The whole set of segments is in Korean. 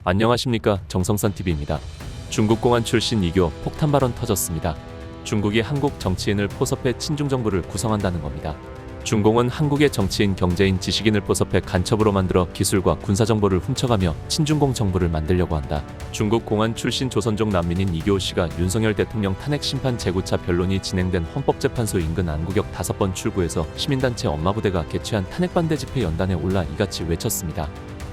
안녕하십니까, 정성선TV입니다. 중국 공안 출신 이교 폭탄 발언 터졌습니다. 중국이 한국 정치인을 포섭해 친중 정부를 구성한다는 겁니다. 중공은 한국의 정치인, 경제인, 지식인을 포섭해 간첩으로 만들어 기술과 군사 정보를 훔쳐가며 친중공 정부를 만들려고 한다. 중국 공안 출신 조선족 난민인 이교 씨가 윤석열 대통령 탄핵 심판 재구차 변론이 진행된 헌법재판소 인근 안구역 5번 출구에서 시민단체 엄마부대가 개최한 탄핵 반대 집회 연단에 올라 이같이 외쳤습니다.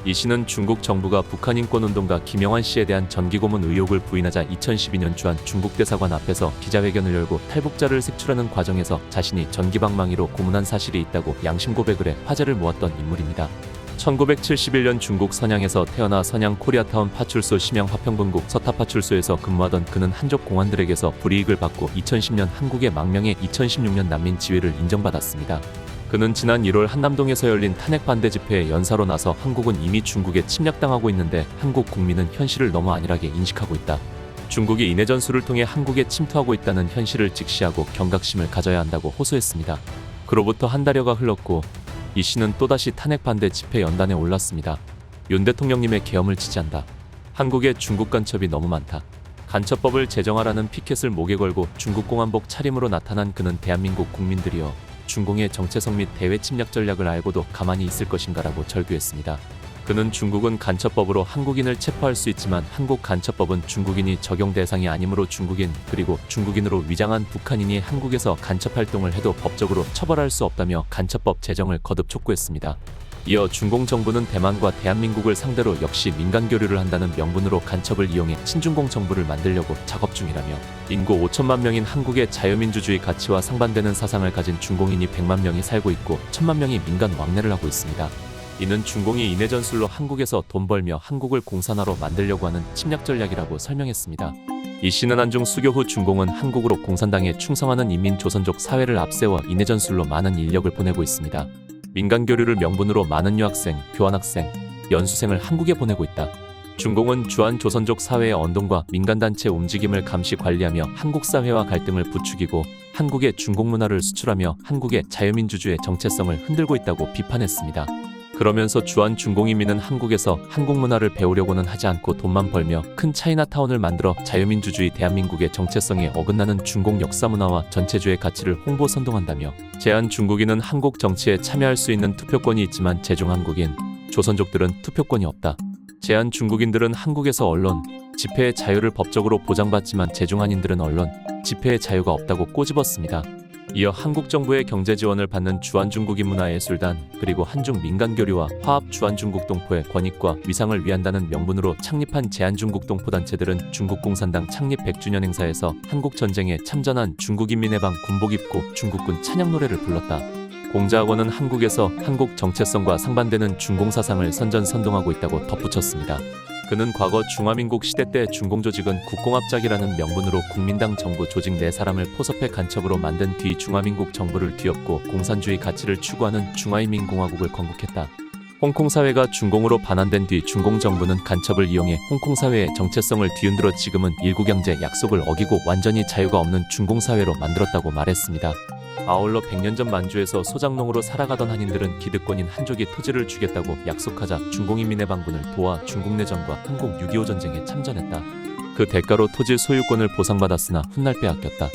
이 씨는 중국 정부가 북한 인권운동가 김영환 씨에 대한 전기고문 의혹을 부인하자 2012년 주한 중국 대사관 앞에서 기자회견을 열고 탈북자를 색출하는 과정에서 자신이 전기방망이로 고문한 사실이 있다고 양심 고백을 해 화제를 모았던 인물입니다. 1971년 중국 선양에서 태어나 선양 코리아타운 파출소 심양 화평분국 서타 파출소에서 근무하던 그는 한족 공안들에게서 불이익을 받고 2010년 한국의 망명해 2016년 난민 지위를 인정받았습니다. 그는 지난 1월 한남동에서 열린 탄핵 반대 집회에 연사로 나서 한국은 이미 중국에 침략당하고 있는데 한국 국민은 현실을 너무 안일하게 인식하고 있다. 중국이 인해 전술을 통해 한국에 침투하고 있다는 현실을 직시하고 경각심을 가져야 한다고 호소했습니다. 그로부터 한 달여가 흘렀고 이 씨는 또다시 탄핵 반대 집회 연단에 올랐습니다. 윤 대통령님의 계엄을 지지한다. 한국에 중국 간첩이 너무 많다. 간첩법을 제정하라는 피켓을 목에 걸고 중국 공안복 차림으로 나타난 그는 대한민국 국민들이여 중공의 정체성 및 대외 침략 전략을 알고도 가만히 있을 것인가라고 절규했습니다. 그는 중국은 간첩법으로 한국인을 체포할 수 있지만 한국 간첩법은 중국인이 적용 대상이 아니므로 중국인 그리고 중국인으로 위장한 북한인이 한국에서 간첩 활동을 해도 법적으로 처벌할 수 없다며 간첩법 제정을 거듭 촉구했습니다. 이어 중공 정부는 대만과 대한민국을 상대로 역시 민간 교류를 한다는 명분으로 간첩을 이용해 친중공 정부를 만들려고 작업 중이라며 인구 5천만 명인 한국의 자유민주주의 가치와 상반되는 사상을 가진 중공인이 100만 명이 살고 있고 1000만 명이 민간 왕래를 하고 있습니다. 이는 중공이 인해 전술로 한국에서 돈 벌며 한국을 공산화로 만들려고 하는 침략 전략이라고 설명했습니다. 이 씨는 한중 수교 후 중공은 한국으로 공산당에 충성하는 인민 조선족 사회를 앞세워 인해 전술로 많은 인력을 보내고 있습니다. 민간 교류를 명분으로 많은 유학생, 교환학생, 연수생을 한국에 보내고 있다. 중공은 주한 조선족 사회의 언동과 민간단체 움직임을 감시 관리하며 한국 사회와 갈등을 부추기고 한국의 중공 문화를 수출하며 한국의 자유민주주의 정체성을 흔들고 있다고 비판했습니다. 그러면서 주한 중공인민은 한국에서 한국 문화를 배우려고는 하지 않고 돈만 벌며 큰 차이나타운을 만들어 자유민주주의 대한민국의 정체성에 어긋나는 중공 역사 문화와 전체주의 가치를 홍보 선동한다며 제한 중국인은 한국 정치에 참여할 수 있는 투표권이 있지만 제중 한국인, 조선족들은 투표권이 없다. 제한 중국인들은 한국에서 언론, 집회의 자유를 법적으로 보장받지만 제중 한인들은 언론, 집회의 자유가 없다고 꼬집었습니다. 이어 한국 정부의 경제 지원을 받는 주한중국인 문화예술단 그리고 한중 민간교류와 화합 주한중국동포의 권익과 위상을 위한다는 명분으로 창립한 제한중국동포단체들은 중국공산당 창립 100주년 행사에서 한국전쟁에 참전한 중국인민해방 군복 입고 중국군 찬양 노래를 불렀다. 공자학원은 한국에서 한국 정체성과 상반되는 중공사상을 선전선동하고 있다고 덧붙였습니다. 그는 과거 중화민국 시대 때 중공조직은 국공합작이라는 명분으로 국민당 정부 조직 4사람을 포섭해 간첩으로 만든 뒤 중화민국 정부를 뒤엎고 공산주의 가치를 추구하는 중화인민공화국을 건국했다. 홍콩 사회가 중공으로 반환된 뒤 중공 정부는 간첩을 이용해 홍콩 사회의 정체성을 뒤흔들어 지금은 일국양제 약속을 어기고 완전히 자유가 없는 중공 사회로 만들었다고 말했습니다. 아울러 100년 전 만주에서 소작농으로 살아가던 한인들은 기득권인 한족이 토지를 주겠다고 약속하자 중공인민해방군을 도와 중국내전과 한국 6.25 전쟁에 참전했다. 그 대가로 토지 소유권을 보상받았으나 훗날 빼앗겼다.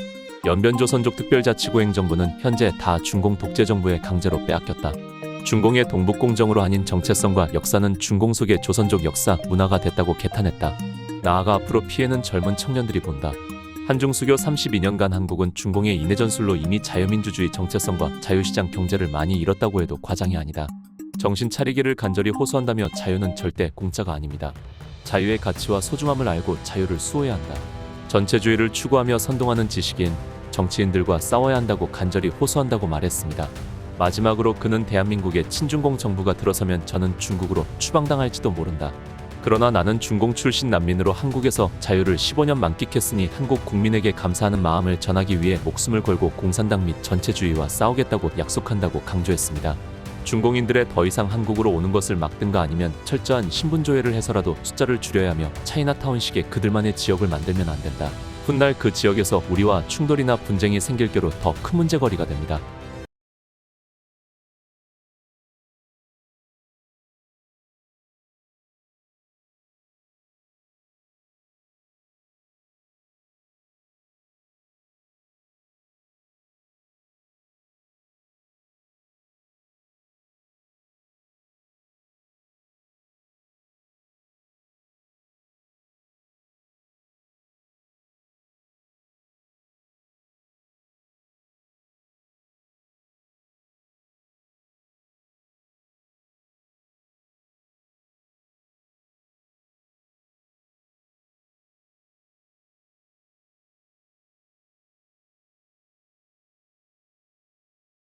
연변조선족 특별자치구행정부는 현재 다 중공 독재정부의 강제로 빼앗겼다. 중공의 동북공정으로 한인 정체성과 역사는 중공 속의 조선족 역사, 문화가 됐다고 개탄했다. 나아가 앞으로 피해는 젊은 청년들이 본다. 한중 수교 32년간 한국은 중공의 인해 전술로 이미 자유민주주의 정체성과 자유시장 경제를 많이 잃었다고 해도 과장이 아니다. 정신 차리기를 간절히 호소한다며 자유는 절대 공짜가 아닙니다. 자유의 가치와 소중함을 알고 자유를 수호해야 한다. 전체주의를 추구하며 선동하는 지식인, 정치인들과 싸워야 한다고 간절히 호소한다고 말했습니다. 마지막으로 그는 대한민국의 친중공 정부가 들어서면 저는 중국으로 추방당할지도 모른다. 그러나 나는 중공 출신 난민으로 한국에서 자유를 15년 만끽했으니 한국 국민에게 감사하는 마음을 전하기 위해 목숨을 걸고 공산당 및 전체주의와 싸우겠다고 약속한다고 강조했습니다. 중공인들의 더 이상 한국으로 오는 것을 막든가 아니면 철저한 신분조회를 해서라도 숫자를 줄여야 하며 차이나타운식의 그들만의 지역을 만들면 안 된다. 훗날 그 지역에서 우리와 충돌이나 분쟁이 생길 경우 더 큰 문제거리가 됩니다.